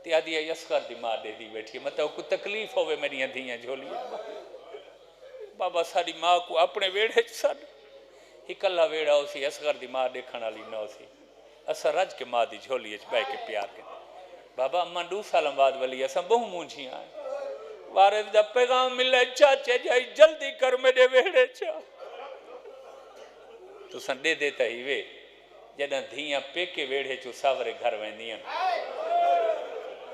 تی آدھی ہے یسکر دی ماں دے دی بیٹھی ہے مطلب کو تکلیف ہوئے میری دھیاں جھولی بابا ساری ماں کو اپنے ویڑے چسان ایک اللہ ویڑا ہو سی اصغر دی ماں دیکھنا لی نہ ہو سی اثر رج کے ماں دی جھولی اچ بے کے پیار کے بابا اماں 2 سالوں بعد ولی اساں بہو مونجھی آئے وارد دا پیغام ملے چاچے جائی جلدی کر میرے ویڑے چاہ تو سن دے دیتا ہی وے جدہ دھیاں پے کے ویڑے چو ساورے گھر ویندیاں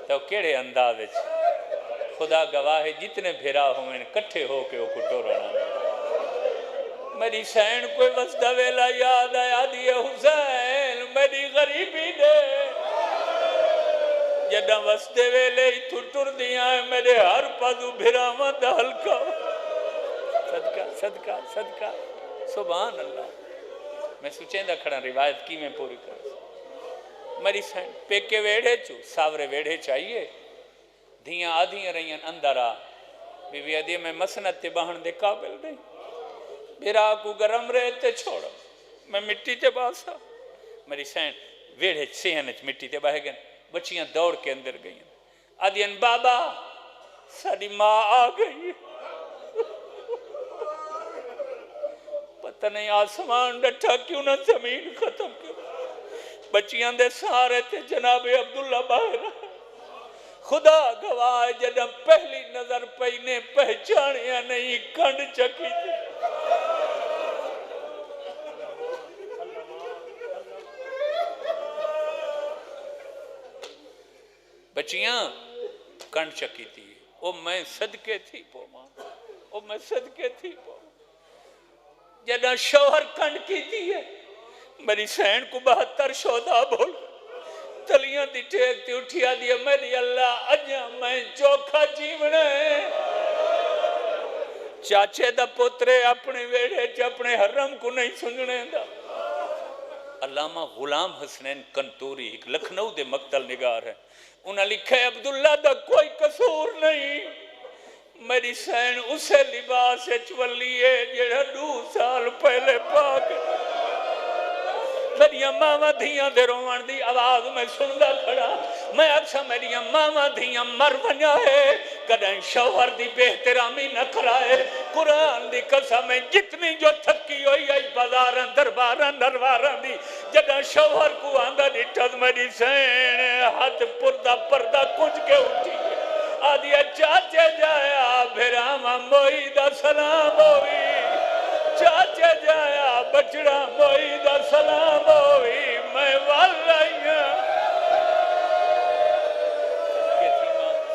تو کیڑے انداز خدا گواہ ہے جتنے بھیرا ہوئے کٹھے ہو کے وہ کٹو رہنا میری سین کوئی وسدہ ویلا یاد آیا دیئے حسین میری غریبی دے جدہ وسدے ویلے ہی ٹھٹر دیا ہے میرے ہر پادو بھیرا مند ہلکا صدقہ صدقہ صدقہ سبحان اللہ میں سوچیں دا کھڑا روایت کی میں پوری کر میری سین پیکے ویڑے چو ساورے ویڑے چاہیے دھیاں آدھیاں رہیاں اندر آ بی بی آدھی میں مسنت تے باہن دے قابل نہیں میرا کو گرم رہے تے چھوڑا میں مٹی تے باسا میری سین ویڑے سیہنچ مٹی تے باہے گئے بچیاں دوڑ کے اندر گئیں آدھیاں بابا ساری ماں آ گئی پتہ نہیں آسمان ڈٹھا کیوں نہ زمین ختم کیوں بچیاں دے سارے تے جناب عبداللہ باہر خدا گواہ جدہ پہلی نظر پہنے پہچانیا نہیں کنڈ چکی تھی بچیاں کنڈ چکی تھی او میں صدقے تھی پو ماں او میں صدقے تھی پو جدہ شوہر کنڈ کی تھی ہے میری سین کو 72 شودا بول تلیاں دی ٹیک تی اٹھیا دیا میری اللہ اجا میں چوکھا جیونے چاچے دا پترے اپنے ویڑے چ اپنے حرم کو نہیں سننے دا علامہ غلام حسنین کنتوری ایک لکھنؤ دے مقتل نگار ہے انہاں لکھا ہے عبداللہ دا کوئی قصور نہیں میری سین اسے لباس چولی ہے جڑا 2 سال پہلے پاک میری ماما دھیاں دے روان دی آواز میں سندا کھڑا میں اکثر میری ماما دھیاں مر بنیا ہے کدیں شوہر دی بہترامی نہ کرائے قرآن دی قسم جتنی جو تھکی ہوئی آئی بازاراں درباراں نرواران دی جدا شوہر کو آندہ ڈٹھت میری سین ہاتھ پردہ پردہ کچھ کے اٹھی آدھیا چاچے جایا بھراما موئی دا سلام ہوئی چاچے جایا بچڑا موئی دا سلام ہوئی میں وال رہی ہوں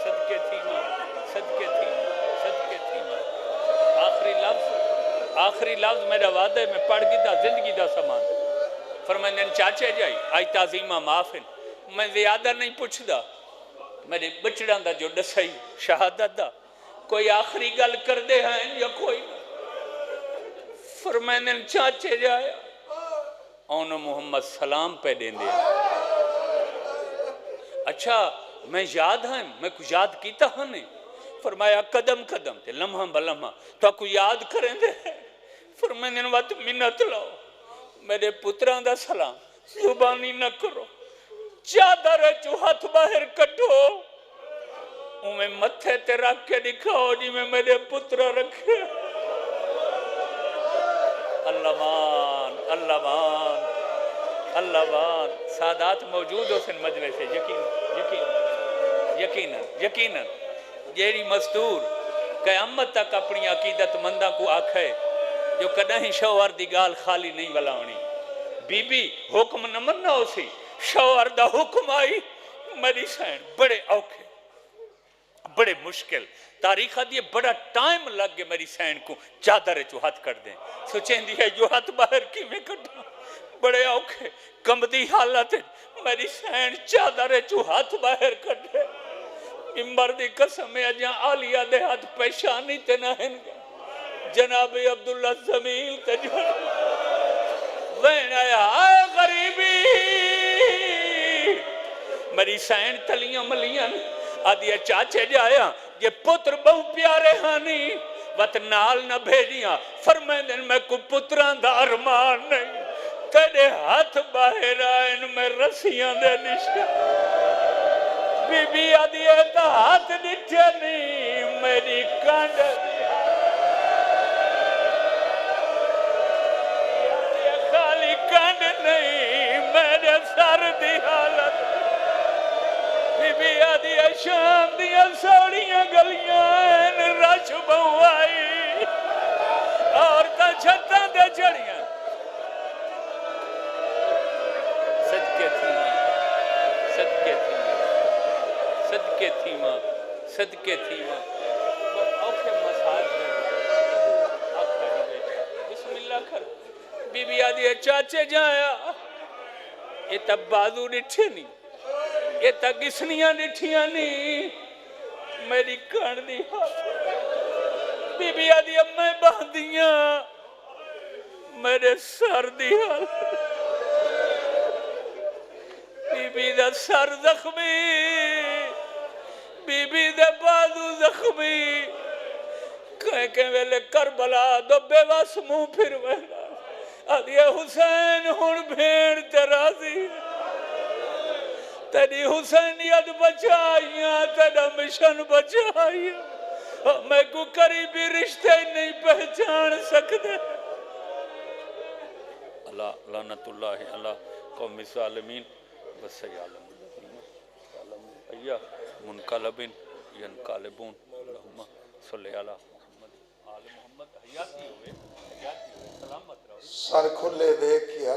صدقے تھی ماں صدقے تھی ماں صدقے تھی ماں آخری لفظ میرا وعدہ ہے میں پڑھ گی زندگی دا سامان فرمائیں چاچے جائی آئی تعظیمہ معاف ہیں میں زیادہ نہیں پوچھ دا میرے بچڑان دا جو ڈسائی شہادت دا کوئی آخری گل کر دے ہیں یا کوئی فرمائیں چاچے جایا اونو محمد سلام پہ دیں دے اچھا میں یاد ہیں میں کچھ یاد کیتا ہوں نہیں فرمایا قدم قدم تے لمحہ بلمحہ تو کو یاد کریں دے فرمائیں وقت منت لاؤ میرے پتران دا سلام زبانی نہ کرو چادر جو ہاتھ باہر کٹو میں متھے تے رکھ کے دکھاؤ جی میں میرے پترہ رکھے اللہ مان اللہ مان اللہ مان سادات موجود ہو سن مجلس سے یقیناً جیڑی مستور قیامت تک اپنی عقیدت مندہ کو آکھے جو کدہیں شوہر دی گال خالی نہیں بلاونی بی بی حکم نہ مننا ہو سی شوہر دا حکم آئی میری سین بڑے اوکھے بڑے مشکل تاریخ دیئے بڑا ٹائم لگ گئے میری سین کو چادر جو ہاتھ کر دیں سوچیں دی ہے جو ہاتھ باہر کی میں کٹا بڑے اوکھے کمدی حالت میری سین چادر جو ہاتھ باہر کٹ دیں ممبر دی قسم ہے جہاں آلیہ دے ہاتھ پیشانی تے نہ ہنگے جناب عبداللہ زمیل تجھر وین آیا آئے غریبی میری سین تلیاں ملیاں آدھیا چاچے جایا یہ پتر بہو پیارے ہانی وقت نال نہ بھیجیاں فرمائیں دن میں کو پتران دا ارمان نہیں تیرے ہاتھ باہر آئین میں رسیاں دے نشکا بی بی آدھیا تا ہاتھ نٹھے نہیں میری کانڈ نہیں میرے سر دی حالت بی بی آدھی شام دیا سوڑیاں گلیاں رش بہو آئی اور تا چھتاں دے جڑیاں صدقے تھی ماں صدقے تھی ماں صدقے تھی ماں صدقے تھی ماں اوکھے مساج بسم اللہ کر بی بی آدھی چاچے جایا یہ تب بازو نٹھے نہیں یہ تب گسنیاں نٹھیاں نہیں میری کان دی حال بی بی آدھی اب میں باندیاں میرے سر دی حال بی بی دا سر زخمی بی بی دا بازو زخمی کہیں ویلے کربلا دو بے واس منہ پھر ویلا آدھیا حسین ہون بھیڑ ترازی تیری حسینیت بچائیاں تیرا مشن بچائیاں میں کو قریبی رشتے نہیں پہچان سکتے اللہ لعنت اللہ اللہ قوم ظالمین وسیعلم منقلبین ینقلبون اللہم صلی علی محمد آل محمد حیاتی ہوئے حیاتی ہوئے سلامت رہو سر کھلے دیکھ کے